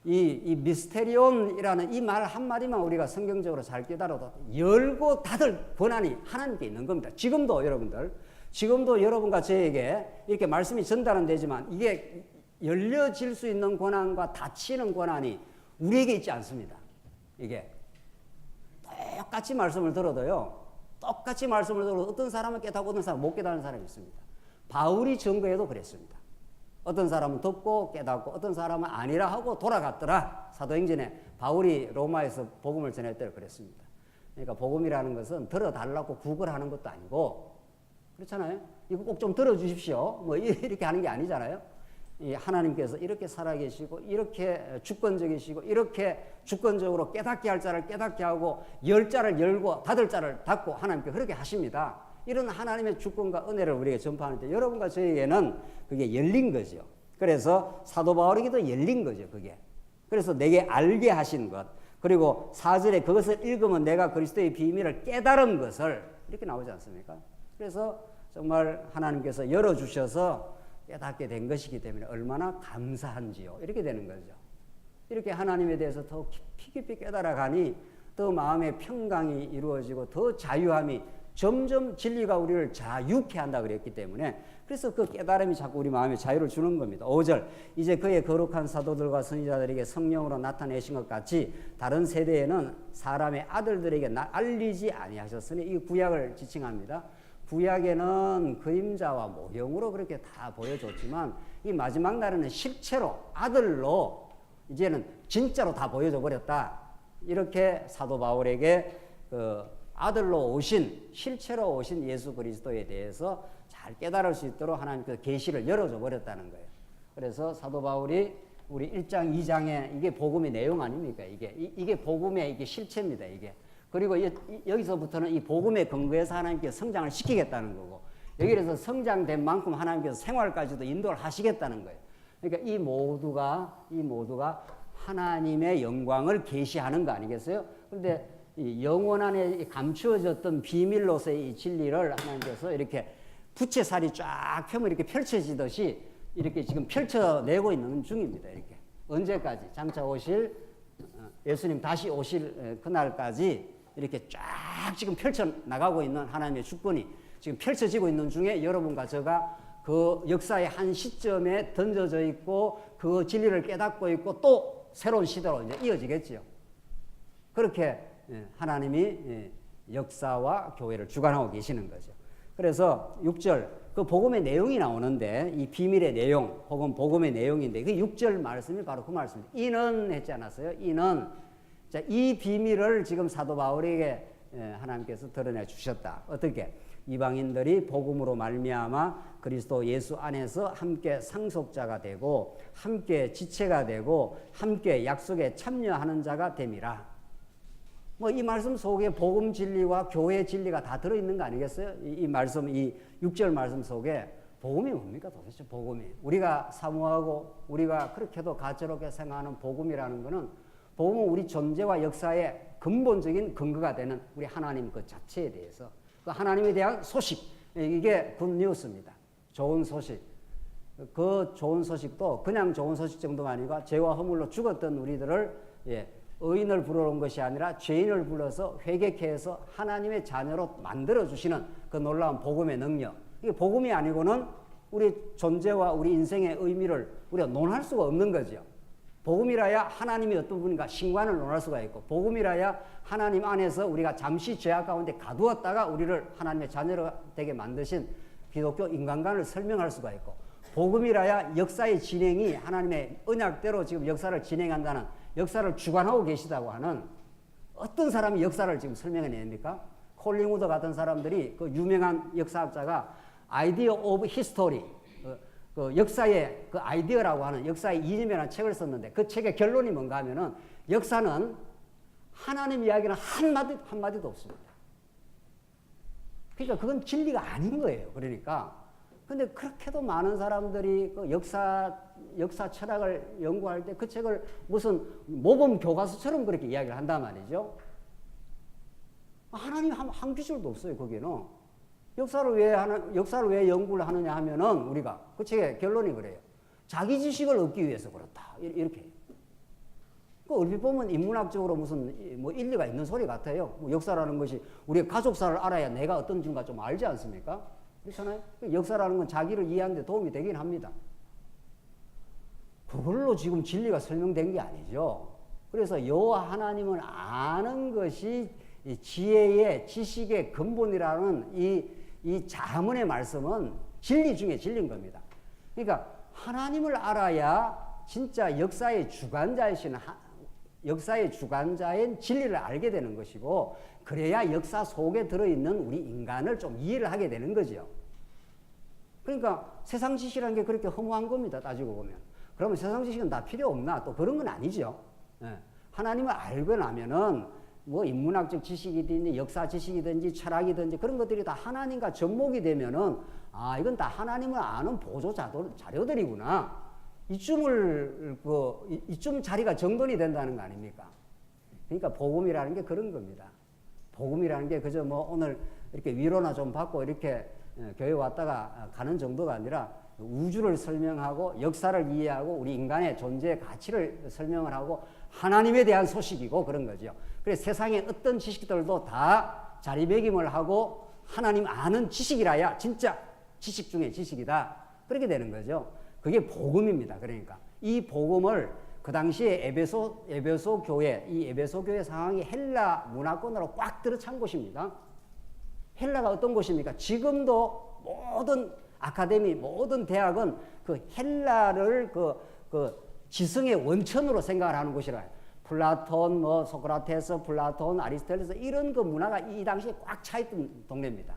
이 미스테리온이라는 이 말 한마디만 우리가 성경적으로 잘 깨달아도 열고 닫을 권한이 하나님께 있는 겁니다. 지금도 여러분들, 지금도 여러분과 저에게 이렇게 말씀이 전달은 되지만 이게 열려질 수 있는 권한과 닫히는 권한이 우리에게 있지 않습니다. 이게 똑같이 말씀을 들어도요. 똑같이 말씀을 들어도 어떤 사람은 깨닫고 어떤 사람은 못 깨닫는 사람이 있습니다. 바울이 증거에도 그랬습니다. 어떤 사람은 듣고 깨닫고 어떤 사람은 아니라 하고 돌아갔더라. 사도행전에 바울이 로마에서 복음을 전할 때 그랬습니다. 그러니까 복음이라는 것은 들어달라고 구걸하는 것도 아니고 그렇잖아요. 이거 꼭 좀 들어주십시오. 뭐 이렇게 하는 게 아니잖아요. 이 하나님께서 이렇게 살아계시고 이렇게 주권적이시고 이렇게 주권적으로 깨닫게 할 자를 깨닫게 하고 열 자를 열고 닫을 자를 닫고 하나님께 그렇게 하십니다. 이런 하나님의 주권과 은혜를 우리에게 전파하는데 여러분과 저에게는 그게 열린 거죠. 그래서 사도 바울에게도 열린 거죠. 그게. 그래서 내게 알게 하신 것 그리고 4절에 그것을 읽으면 내가 그리스도의 비밀을 깨달은 것을 이렇게 나오지 않습니까? 그래서 정말 하나님께서 열어주셔서 깨닫게 된 것이기 때문에 얼마나 감사한지요. 이렇게 되는 거죠. 이렇게 하나님에 대해서 더 깊이 깨달아가니 더 마음의 평강이 이루어지고 더 자유함이 점점 진리가 우리를 자유케 한다 그랬기 때문에 그래서 그 깨달음이 자꾸 우리 마음에 자유를 주는 겁니다. 5절 이제 그의 거룩한 사도들과 선지자들에게 성령으로 나타내신 것 같이 다른 세대에는 사람의 아들들에게 알리지 아니하셨으니 이 구약을 지칭합니다. 구약에는 그림자와 모형으로 그렇게 다 보여줬지만 이 마지막 날에는 실체로 아들로 이제는 진짜로 다 보여줘 버렸다. 이렇게 사도 바울에게 그 아들로 오신 실체로 오신 예수 그리스도에 대해서 잘 깨달을 수 있도록 하나님께서 계시를 열어줘 버렸다는 거예요. 그래서 사도 바울이 우리 1장 2장에 이게 복음의 내용 아닙니까? 이게 복음의 이게 실체입니다. 이게. 그리고 여기서부터는 이 복음에 근거해서 하나님께서 성장을 시키겠다는 거고 여기에서 성장된 만큼 하나님께서 생활까지도 인도를 하시겠다는 거예요. 그러니까 이 모두가 하나님의 영광을 계시하는 거 아니겠어요? 그런데 이 영혼 안에 감추어졌던 비밀로서의 이 진리를 하나님께서 이렇게 부채살이 쫙 펴면 이렇게 펼쳐지듯이 이렇게 지금 펼쳐내고 있는 중입니다. 이렇게 언제까지 장차 오실 예수님 다시 오실 그날까지 이렇게 쫙 지금 펼쳐나가고 있는 하나님의 주권이 지금 펼쳐지고 있는 중에 여러분과 저가 그 역사의 한 시점에 던져져 있고 그 진리를 깨닫고 있고 또 새로운 시대로 이제 이어지겠지요. 그렇게 하나님이 역사와 교회를 주관하고 계시는 거죠. 그래서 6절 그 복음의 내용이 나오는데 이 비밀의 내용 혹은 복음의 내용인데 그 6절 말씀이 바로 그 말씀입니다. 이는 했지 않았어요? 이는 자, 이 비밀을 지금 사도 바울에게 하나님께서 드러내 주셨다. 어떻게? 이방인들이 복음으로 말미암아 그리스도 예수 안에서 함께 상속자가 되고 함께 지체가 되고 함께 약속에 참여하는 자가 됨이라. 뭐 이 말씀 속에 복음 진리와 교회 진리가 다 들어있는 거 아니겠어요? 이 말씀, 이 6절 말씀 속에 복음이 뭡니까 도대체 복음이? 우리가 사모하고 우리가 그렇게도 가짜롭게 생각하는 복음이라는 것은 복음은 우리 존재와 역사의 근본적인 근거가 되는 우리 하나님 그 자체에 대해서 그 하나님에 대한 소식 이게 굿뉴스입니다. 좋은 소식. 그 좋은 소식도 그냥 좋은 소식 정도가 아니고 죄와 허물로 죽었던 우리들을 의인을 부르는 것이 아니라 죄인을 불러서 회개케 해서 하나님의 자녀로 만들어주시는 그 놀라운 복음의 능력. 이게 복음이 아니고는 우리 존재와 우리 인생의 의미를 우리가 논할 수가 없는 거죠. 복음이라야 하나님이 어떤 분인가 신관을 논할 수가 있고 복음이라야 하나님 안에서 우리가 잠시 죄악 가운데 가두었다가 우리를 하나님의 자녀로 되게 만드신 기독교 인간관을 설명할 수가 있고 복음이라야 역사의 진행이 하나님의 언약대로 지금 역사를 진행한다는 역사를 주관하고 계시다고 하는 어떤 사람이 역사를 지금 설명해냅니까? 콜링우드 같은 사람들이 그 유명한 역사학자가 아이디어 오브 히스토리 그 역사의 그 아이디어라고 하는 역사의 이념이라는 책을 썼는데 그 책의 결론이 뭔가 하면은 역사는 하나님 이야기는 한마디도 없습니다. 그러니까 그건 진리가 아닌 거예요. 그러니까. 근데 그렇게도 많은 사람들이 그 역사 철학을 연구할 때 그 책을 무슨 모범 교과서처럼 그렇게 이야기를 한단 말이죠. 하나님 한 기술도 없어요, 거기는. 역사를 왜 연구를 하느냐 하면은 우리가 그 책의 결론이 그래요. 자기 지식을 얻기 위해서 그렇다. 이렇게. 그 얼핏 보면 인문학적으로 무슨 뭐 일리가 있는 소리 같아요. 뭐 역사라는 것이 우리가 가족사를 알아야 내가 어떤 중가 좀 알지 않습니까? 그렇잖아요. 역사라는 건 자기를 이해하는 데 도움이 되긴 합니다. 그걸로 지금 진리가 설명된 게 아니죠. 그래서 여호와 하나님을 아는 것이 이 지혜의 지식의 근본이라는 이 자문의 말씀은 진리 중에 진리인 겁니다. 그러니까 하나님을 알아야 진짜 역사의 주관자인 진리를 알게 되는 것이고 그래야 역사 속에 들어있는 우리 인간을 좀 이해를 하게 되는 거죠. 그러니까 세상 지식이라는 게 그렇게 허무한 겁니다. 따지고 보면. 그러면 세상 지식은 다 필요 없나? 또 그런 건 아니죠. 예. 하나님을 알고 나면은 뭐 인문학적 지식이든지 역사 지식이든지 철학이든지 그런 것들이 다 하나님과 접목이 되면은 아, 이건 다 하나님을 아는 보조 자료들이구나. 이쯤 자리가 정돈이 된다는 거 아닙니까? 그러니까 복음이라는 게 그런 겁니다. 복음이라는 게 그저 뭐 오늘 이렇게 위로나 좀 받고 이렇게 교회 왔다가 가는 정도가 아니라 우주를 설명하고 역사를 이해하고 우리 인간의 존재의 가치를 설명을 하고 하나님에 대한 소식이고 그런 거죠. 그래서 세상의 어떤 지식들도 다 자리매김을 하고 하나님 아는 지식이라야 진짜 지식 중에 지식이다. 그렇게 되는 거죠. 그게 복음입니다. 그러니까 이 복음을 그 당시에 에베소 교회, 이 에베소 교회 상황이 헬라 문화권으로 꽉 들어찬 곳입니다. 헬라가 어떤 곳입니까? 지금도 모든 아카데미, 모든 대학은 그 헬라를 그 지성의 원천으로 생각을 하는 곳이라. 플라톤, 뭐 소크라테스, 플라톤, 아리스토텔레스 이런 그 문화가 이 당시에 꽉 차있던 동네입니다.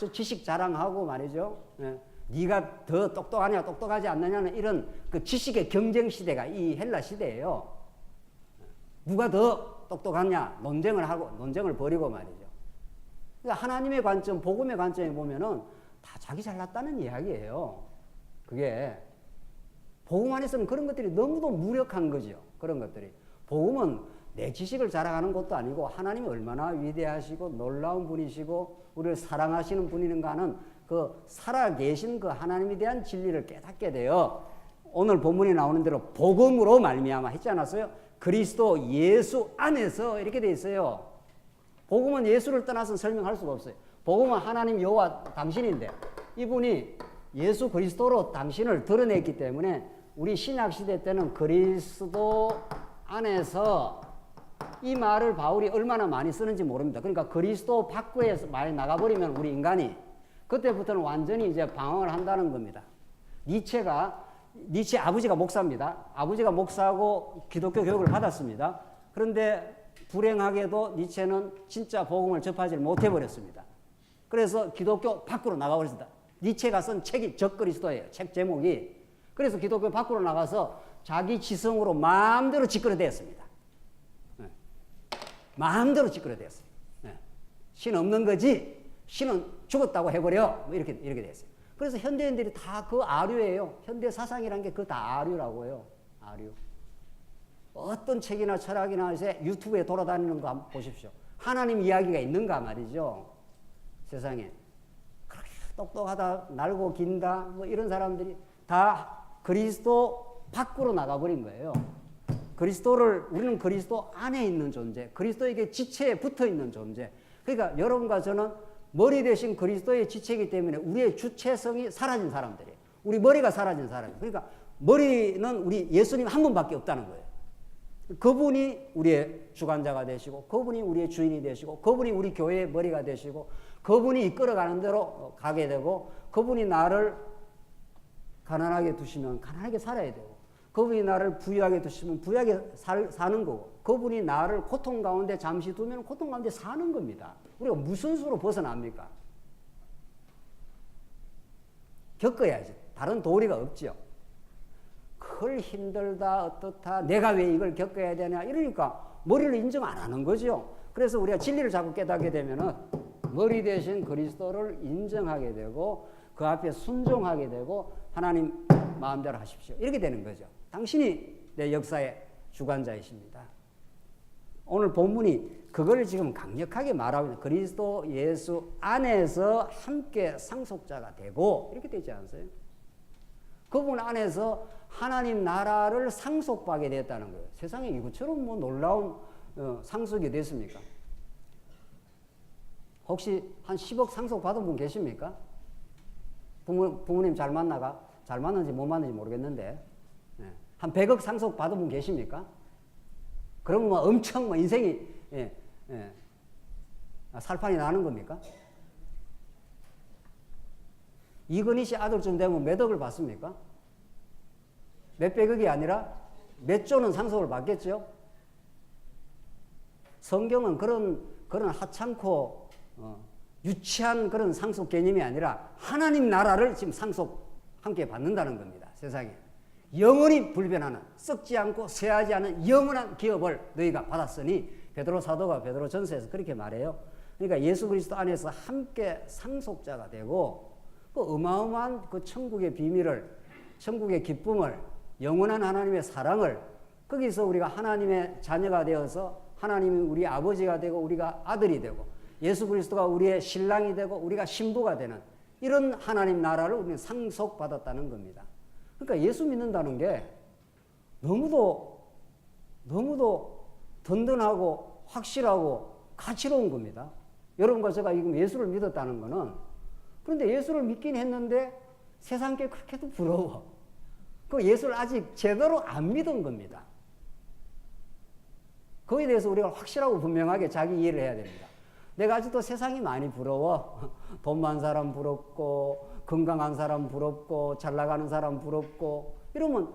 그 지식 자랑하고 말이죠. 예. 네가 더 똑똑하냐 똑똑하지 않느냐는 이런 그 지식의 경쟁 시대가 이 헬라 시대예요. 누가 더 똑똑하냐 논쟁을 벌이고 말이죠. 그러니까 하나님의 관점, 복음의 관점에 보면은 다 자기 잘났다는 이야기예요. 그게 복음 안에서는 그런 것들이 너무도 무력한 거죠. 그런 것들이. 복음은 내 지식을 자랑하는 것도 아니고 하나님이 얼마나 위대하시고 놀라운 분이시고 우리를 사랑하시는 분인가 하는 그 살아계신 그 하나님에 대한 진리를 깨닫게 되어 오늘 본문에 나오는 대로 복음으로 말미암아 했지 않았어요? 그리스도 예수 안에서 이렇게 돼 있어요. 복음은 예수를 떠나서 설명할 수가 없어요. 복음은 하나님 여호와 당신인데 이분이 예수 그리스도로 당신을 드러냈기 때문에 우리 신약 시대 때는 그리스도 안에서 이 말을 바울이 얼마나 많이 쓰는지 모릅니다. 그러니까 그리스도 밖에 많이 나가버리면 우리 인간이 그때부터는 완전히 이제 방황을 한다는 겁니다. 니체 아버지가 목사입니다. 아버지가 목사하고 기독교 교육을 받았습니다. 그런데 불행하게도 니체는 진짜 복음을 접하지 못해버렸습니다. 그래서 기독교 밖으로 나가버렸습니다. 니체가 쓴 책이 적그리스도예요. 책 제목이. 그래서 기독교 밖으로 나가서 자기 지성으로 마음대로 짓거려대었습니다. 네. 마음대로 짓거려대었어요. 네. 신 없는 거지. 신은 죽었다고 해버려. 뭐 이렇게 됐어요. 그래서 현대인들이 다 그 아류예요. 현대 사상이라는 게 그 다 아류라고 해요. 아류. 어떤 책이나 철학이나 유튜브에 돌아다니는 거 한번 보십시오. 하나님 이야기가 있는가 말이죠. 세상에. 그렇게 똑똑하다, 날고 긴다, 뭐 이런 사람들이 다 그리스도 밖으로 나가버린 거예요. 우리는 그리스도 안에 있는 존재, 그리스도에게 지체에 붙어 있는 존재. 그러니까 여러분과 저는 머리 대신 그리스도의 지체이기 때문에 우리의 주체성이 사라진 사람들이에요. 우리 머리가 사라진 사람이에요. 그러니까 머리는 우리 예수님 한 분밖에 없다는 거예요. 그분이 우리의 주관자가 되시고 그분이 우리의 주인이 되시고 그분이 우리 교회의 머리가 되시고 그분이 이끌어가는 대로 가게 되고 그분이 나를 가난하게 두시면 가난하게 살아야 되고 그분이 나를 부유하게 두시면 부유하게 사는 거고 그분이 나를 고통 가운데 잠시 두면 고통 가운데 사는 겁니다. 우리가 무슨 수로 벗어납니까? 겪어야지. 다른 도리가 없죠. 그걸 힘들다 어떻다 내가 왜 이걸 겪어야 되냐 이러니까 머리를 인정 안 하는 거죠. 그래서 우리가 진리를 자꾸 깨닫게 되면은 머리 대신 그리스도를 인정하게 되고 그 앞에 순종하게 되고 하나님 마음대로 하십시오. 이렇게 되는 거죠. 당신이 내 역사의 주관자이십니다. 오늘 본문이 그걸 지금 강력하게 말하고 있는 그리스도 예수 안에서 함께 상속자가 되고 이렇게 되지 않으세요? 그분 안에서 하나님 나라를 상속받게 됐다는 거예요. 세상에 이것처럼 뭐 놀라운 상속이 됐습니까? 혹시 한 10억 상속 받은 분 계십니까? 부모님 잘 만났는지 못 만났는지 모르겠는데 한 100억 상속 받은 분 계십니까? 그러면 뭐 엄청 뭐 인생이 살판이 나는 겁니까? 이건희 씨 아들쯤 되면 몇 억을 받습니까? 몇백억이 아니라 몇 조는 상속을 받겠죠? 성경은 그런 하찮고 유치한 그런 상속 개념이 아니라 하나님 나라를 지금 상속 함께 받는다는 겁니다. 세상에. 영원히 불변하는, 썩지 않고 쇠하지 않은 영원한 기업을 너희가 받았으니, 베드로 사도가 베드로 전서에서 그렇게 말해요. 그러니까 예수 그리스도 안에서 함께 상속자가 되고, 그 어마어마한 그 천국의 비밀을, 천국의 기쁨을, 영원한 하나님의 사랑을, 거기서 우리가 하나님의 자녀가 되어서 하나님이 우리 아버지가 되고 우리가 아들이 되고 예수 그리스도가 우리의 신랑이 되고 우리가 신부가 되는 이런 하나님 나라를 우리는 상속받았다는 겁니다. 그러니까 예수 믿는다는 게 너무도 든든하고 확실하고 가치로운 겁니다. 여러분과 제가 지금 예수를 믿었다는 거는, 그런데 예수를 믿긴 했는데 세상 게 그렇게도 부러워. 그 예수를 아직 제대로 안 믿은 겁니다. 거기에 대해서 우리가 확실하고 분명하게 자기 이해를 해야 됩니다. 내가 아직도 세상이 많이 부러워. 돈 많은 사람 부럽고, 건강한 사람 부럽고, 잘 나가는 사람 부럽고, 이러면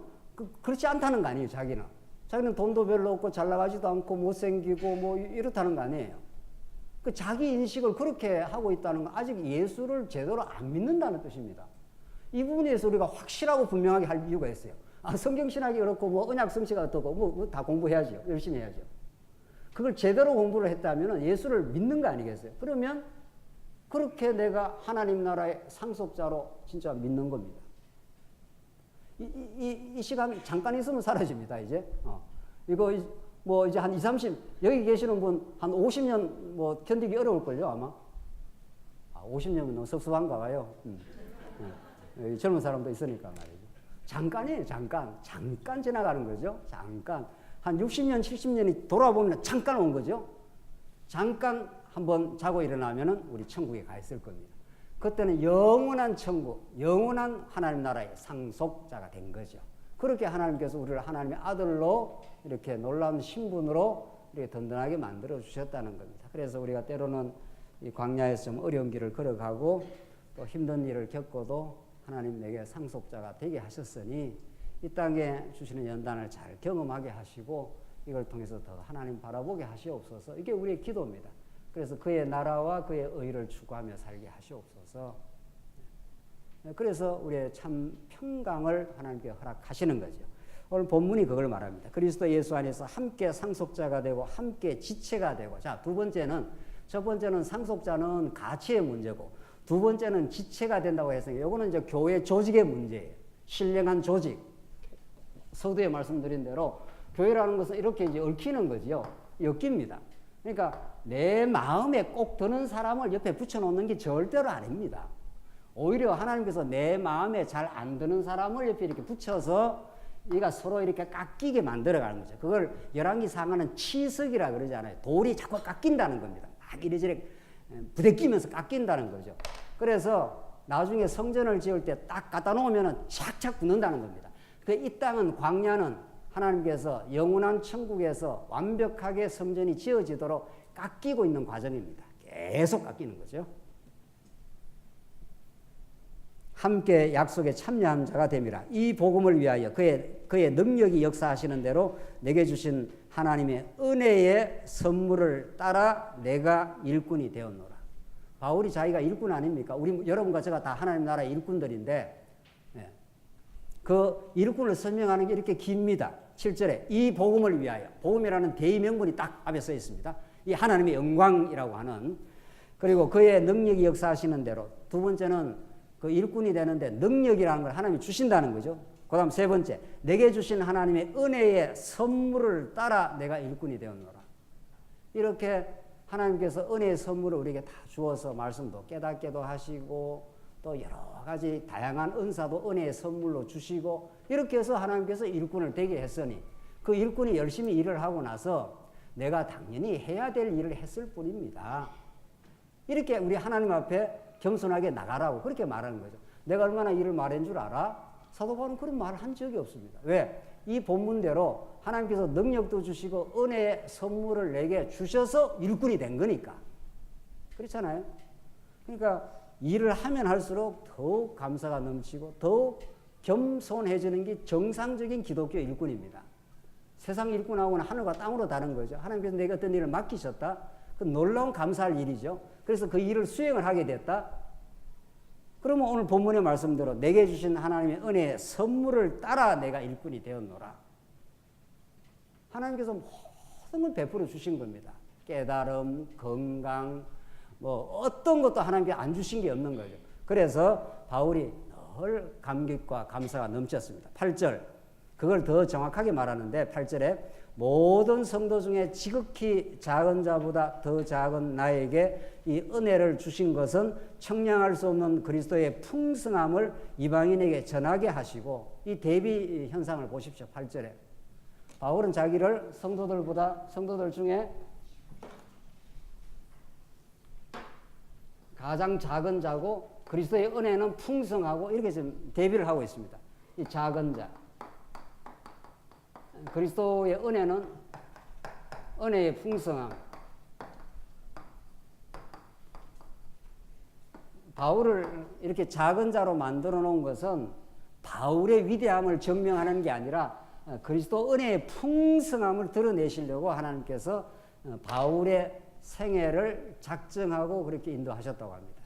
그렇지 않다는 거 아니에요, 자기는. 자기는 돈도 별로 없고, 잘 나가지도 않고, 못생기고, 뭐, 이렇다는 거 아니에요. 그 자기 인식을 그렇게 하고 있다는 건 아직 예수를 제대로 안 믿는다는 뜻입니다. 이 부분에 대해서 우리가 확실하고 분명하게 할 이유가 있어요. 성경신학이 그렇고, 뭐, 언약 성취가 어떻고, 뭐 다 공부해야죠. 열심히 해야죠. 그걸 제대로 공부를 했다면 예수를 믿는 거 아니겠어요? 그러면 그렇게 내가 하나님 나라의 상속자로 진짜 믿는 겁니다. 이 시간 잠깐 있으면 사라집니다, 이제. 이거 뭐 이제 한 20, 30, 여기 계시는 분 한 50년 뭐 견디기 어려울걸요, 아마. 50년은 너무 섭섭한가 봐요. 여기 젊은 사람도 있으니까 말이죠. 잠깐이에요, 잠깐 지나가는 거죠. 잠깐. 한 60년, 70년이 돌아보면 잠깐 온 거죠. 잠깐 한번 자고 일어나면은 우리 천국에 가 있을 겁니다. 그때는 영원한 천국, 영원한 하나님 나라의 상속자가 된 거죠. 그렇게 하나님께서 우리를 하나님의 아들로 이렇게 놀라운 신분으로 이렇게 든든하게 만들어 주셨다는 겁니다. 그래서 우리가 때로는 이 광야에서 좀 어려운 길을 걸어가고 또 힘든 일을 겪어도 하나님 내게 상속자가 되게 하셨으니 이 땅에 주시는 연단을 잘 경험하게 하시고 이걸 통해서 더 하나님 바라보게 하시옵소서. 이게 우리의 기도입니다. 그래서 그의 나라와 그의 의를 추구하며 살게 하시옵소서. 그래서 우리의 참 평강을 하나님께 허락하시는 거죠. 오늘 본문이 그걸 말합니다. 그리스도 예수 안에서 함께 상속자가 되고 함께 지체가 되고. 자, 첫 번째는 상속자는 가치의 문제고, 두 번째는 지체가 된다고 했으니까 이거는 이제 교회 조직의 문제예요. 신령한 조직. 서두에 말씀드린 대로 교회라는 것은 이렇게 이제 얽히는 거지요. 엮입니다. 그러니까 내 마음에 꼭 드는 사람을 옆에 붙여놓는 게 절대로 아닙니다. 오히려 하나님께서 내 마음에 잘 안 드는 사람을 옆에 이렇게 붙여서 얘가 서로 이렇게 깎이게 만들어가는 거죠. 그걸 열왕기 상하는 치석이라 그러잖아요. 돌이 자꾸 깎인다는 겁니다. 막 이리저리 부대끼면서 깎인다는 거죠. 그래서 나중에 성전을 지을 때 딱 갖다 놓으면 착착 붙는다는 겁니다. 이 땅은, 광야는 하나님께서 영원한 천국에서 완벽하게 성전이 지어지도록 깎이고 있는 과정입니다. 계속 깎이는 거죠. 함께 약속에 참여한 자가 됨이라. 이 복음을 위하여 그의 능력이 역사하시는 대로 내게 주신 하나님의 은혜의 선물을 따라 내가 일꾼이 되었노라. 바울이 자기가 일꾼 아닙니까? 여러분과 제가 다 하나님 나라의 일꾼들인데, 그 일꾼을 설명하는 게 이렇게 깁니다. 7절에 이 복음을 위하여. 복음이라는 대의명분이 딱 앞에 써 있습니다. 이 하나님의 영광이라고 하는. 그리고 그의 능력이 역사하시는 대로. 두 번째는 그 일꾼이 되는데 능력이라는 걸 하나님이 주신다는 거죠. 그 다음 세 번째, 내게 주신 하나님의 은혜의 선물을 따라 내가 일꾼이 되었노라. 이렇게 하나님께서 은혜의 선물을 우리에게 다 주어서 말씀도 깨닫게도 하시고 또 여러 가지 다양한 은사도 은혜의 선물로 주시고 이렇게 해서 하나님께서 일꾼을 되게 했으니 그 일꾼이 열심히 일을 하고 나서 내가 당연히 해야 될 일을 했을 뿐입니다. 이렇게 우리 하나님 앞에 겸손하게 나가라고 그렇게 말하는 거죠. 내가 얼마나 일을 말한 줄 알아? 사도 바울은 그런 말을 한 적이 없습니다. 왜? 이 본문대로 하나님께서 능력도 주시고 은혜의 선물을 내게 주셔서 일꾼이 된 거니까. 그렇잖아요. 그러니까 일을 하면 할수록 더욱 감사가 넘치고 더욱 겸손해지는 게 정상적인 기독교 일꾼입니다. 세상 일꾼하고는 하늘과 땅으로 다른 거죠. 하나님께서 내게 어떤 일을 맡기셨다. 그 놀라운 감사할 일이죠. 그래서 그 일을 수행을 하게 됐다. 그러면 오늘 본문의 말씀대로 내게 주신 하나님의 은혜의 선물을 따라 내가 일꾼이 되었노라. 하나님께서 모든 걸 베풀어 주신 겁니다. 깨달음, 건강, 뭐 어떤 것도 하나님께 안 주신 게 없는 거죠. 그래서 바울이 늘 감격과 감사가 넘쳤습니다. 8절, 그걸 더 정확하게 말하는데 8절에 모든 성도 중에 지극히 작은 자보다 더 작은 나에게 이 은혜를 주신 것은 청량할 수 없는 그리스도의 풍성함을 이방인에게 전하게 하시고, 이 대비 현상을 보십시오. 8절에 바울은 자기를 성도들 중에 가장 작은 자고 그리스도의 은혜는 풍성하고 이렇게 지금 대비를 하고 있습니다. 이 작은 자, 그리스도의 은혜는 은혜의 풍성함. 바울을 이렇게 작은 자로 만들어 놓은 것은 바울의 위대함을 증명하는 게 아니라 그리스도 은혜의 풍성함을 드러내시려고 하나님께서 바울의 생애를 작정하고 그렇게 인도하셨다고 합니다.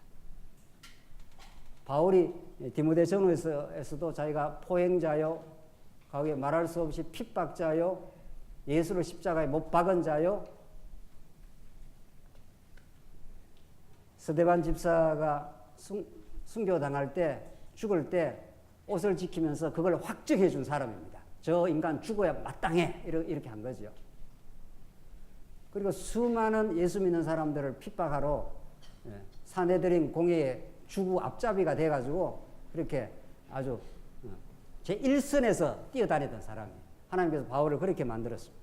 바울이 디모데전서에서도 자기가 포행자요, 거기에 말할 수 없이 핍박자요, 예수를 십자가에 못 박은 자요, 스데반 집사가 순교당할 때, 죽을 때 옷을 지키면서 그걸 확증해 준 사람입니다. 저 인간 죽어야 마땅해, 이렇게 한 거죠. 그리고 수많은 예수 믿는 사람들을 핍박하러 사내들인 공회의 주구 앞잡이가 돼가지고 그렇게 아주 제1선에서 뛰어다니던 사람이에요. 하나님께서 바울을 그렇게 만들었습니다.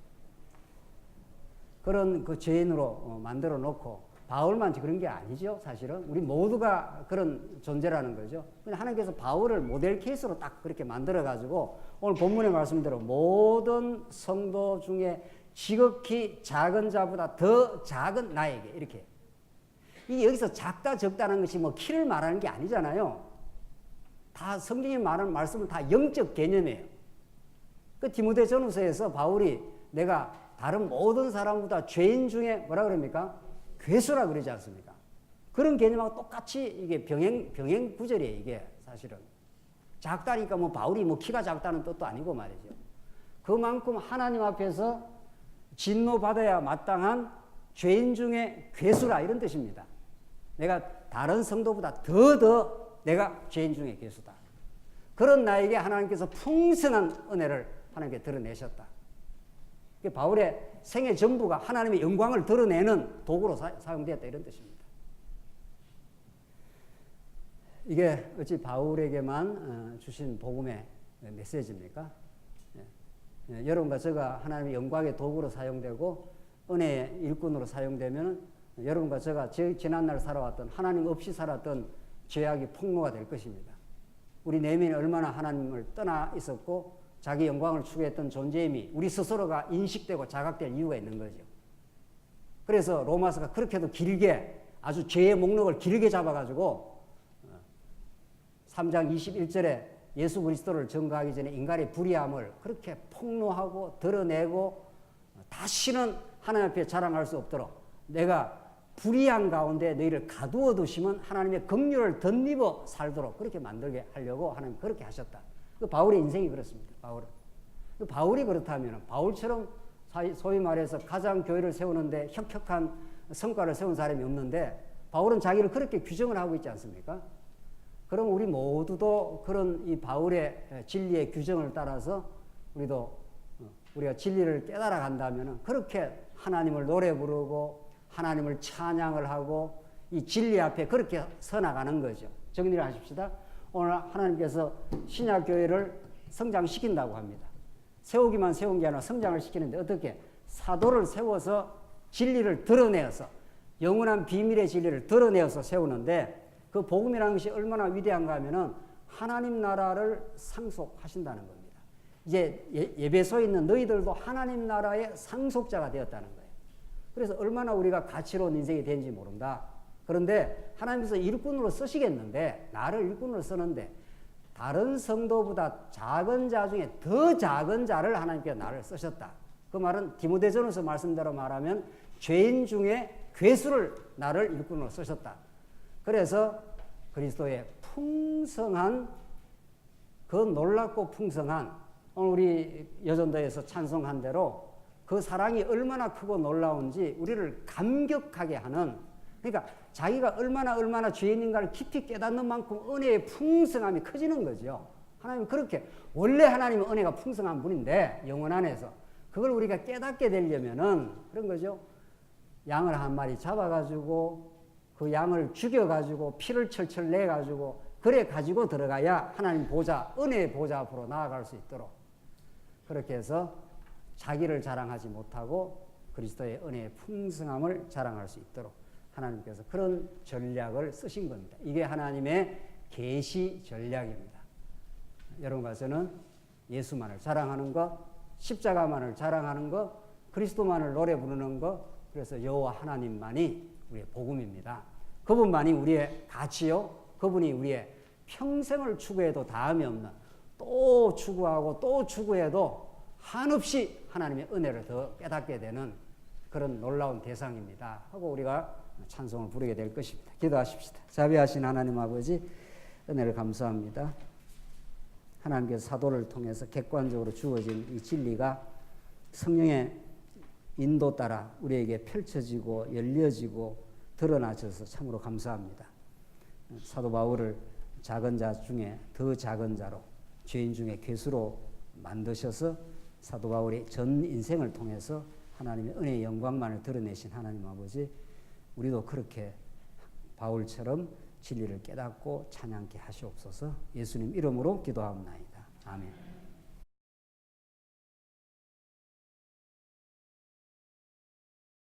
그런 그 죄인으로 만들어 놓고, 바울만 그런 게 아니죠. 사실은 우리 모두가 그런 존재라는 거죠. 근데 하나님께서 바울을 모델 케이스로 딱 그렇게 만들어 가지고 오늘 본문의 말씀대로 모든 성도 중에 지극히 작은 자보다 더 작은 나에게, 이렇게. 이 여기서 작다 적다는 것이 뭐 키를 말하는 게 아니잖아요. 다 성경이 말하는 말씀은 다 영적 개념이에요. 그 디모데전서에서 바울이 내가 다른 모든 사람보다 죄인 중에 뭐라 그럽니까? 괴수라 그러지 않습니까? 그런 개념하고 똑같이 이게 병행 구절이에요. 이게 사실은 작다니까 뭐 바울이 뭐 키가 작다는 뜻도 아니고 말이죠. 그만큼 하나님 앞에서 진노받아야 마땅한 죄인 중에 괴수라, 이런 뜻입니다. 내가 다른 성도보다 더 내가 죄인 중에 괴수다. 그런 나에게 하나님께서 풍성한 은혜를 하나님께 드러내셨다. 바울의 생애 전부가 하나님의 영광을 드러내는 도구로 사용되었다, 이런 뜻입니다. 이게 어찌 바울에게만 주신 복음의 메시지입니까? 여러분과 제가 하나님의 영광의 도구로 사용되고 은혜의 일꾼으로 사용되면 여러분과 제가 지난날 살아왔던, 하나님 없이 살았던 죄악이 폭로가 될 것입니다. 우리 내면이 얼마나 하나님을 떠나 있었고 자기 영광을 추구했던 존재임이 우리 스스로가 인식되고 자각될 이유가 있는 거죠. 그래서 로마서가 그렇게도 길게, 아주 죄의 목록을 길게 잡아가지고 3장 21절에 예수 그리스도를 전가하기 전에 인간의 불의함을 그렇게 폭로하고 드러내고 다시는 하나님 앞에 자랑할 수 없도록 내가 불의한 가운데 너희를 가두어 두시면 하나님의 긍휼을 덧입어 살도록 그렇게 만들게 하려고 하나님 그렇게 하셨다. 그 바울의 인생이 그렇습니다. 바울이 그렇다면 바울처럼 소위 말해서 가장 교회를 세우는데 혁혁한 성과를 세운 사람이 없는데 바울은 자기를 그렇게 규정을 하고 있지 않습니까? 그럼 우리 모두도 그런 이 바울의 진리의 규정을 따라서 우리가 진리를 깨달아 간다면 그렇게 하나님을 노래 부르고 하나님을 찬양을 하고 이 진리 앞에 그렇게 서나가는 거죠. 정리를 하십시다. 오늘 하나님께서 신약교회를 성장시킨다고 합니다. 세우기만 세운 게 아니라 성장을 시키는데 어떻게? 사도를 세워서 진리를 드러내어서 영원한 비밀의 진리를 드러내어서 세우는데 그 복음이라는 것이 얼마나 위대한가 하면은 하나님 나라를 상속하신다는 겁니다. 이제 예배소에 있는 너희들도 하나님 나라의 상속자가 되었다는 거예요. 그래서 얼마나 우리가 가치로운 인생이 되는지 모른다. 그런데 하나님께서 일꾼으로 쓰시겠는데, 나를 일꾼으로 쓰는데 다른 성도보다 작은 자 중에 더 작은 자를 하나님께서 나를 쓰셨다. 그 말은 디모데전서 말씀대로 말하면 죄인 중에 괴수를 나를 일꾼으로 쓰셨다. 그래서 그리스도의 풍성한 그 놀랍고 풍성한 오늘 우리 여전도에서 찬송한 대로 그 사랑이 얼마나 크고 놀라운지 우리를 감격하게 하는, 그러니까 자기가 얼마나 죄인인가를 깊이 깨닫는 만큼 은혜의 풍성함이 커지는 거죠. 하나님은 그렇게, 원래 하나님은 은혜가 풍성한 분인데 영혼 안에서 그걸 우리가 깨닫게 되려면은 그런 거죠. 양을 한 마리 잡아가지고 그 양을 죽여가지고 피를 철철 내가지고 그래 가지고 들어가야 하나님 보좌, 은혜의 보좌 앞으로 나아갈 수 있도록, 그렇게 해서 자기를 자랑하지 못하고 그리스도의 은혜의 풍성함을 자랑할 수 있도록 하나님께서 그런 전략을 쓰신 겁니다. 이게 하나님의 계시 전략입니다. 여러분과 저는 예수만을 자랑하는 것, 십자가만을 자랑하는 것, 그리스도만을 노래 부르는 것, 그래서 여호와 하나님만이 우리의 복음입니다. 그분만이 우리의 가치요, 그분이 우리의 평생을 추구해도 다함이 없는, 또 추구하고 또 추구해도 한없이 하나님의 은혜를 더 깨닫게 되는 그런 놀라운 대상입니다 하고 우리가 찬송을 부르게 될 것입니다. 기도하십시다. 자비하신 하나님 아버지, 은혜를 감사합니다. 하나님께서 사도를 통해서 객관적으로 주어진 이 진리가 성령의 인도 따라 우리에게 펼쳐지고 열려지고 드러나셔서 참으로 감사합니다. 사도 바울을 작은 자 중에 더 작은 자로, 죄인 중에 괴수로 만드셔서 사도 바울이 전 인생을 통해서 하나님의 은혜의 영광만을 드러내신 하나님 아버지, 우리도 그렇게 바울처럼 진리를 깨닫고 찬양케 하시옵소서. 예수님 이름으로 기도하옵나이다. 아멘.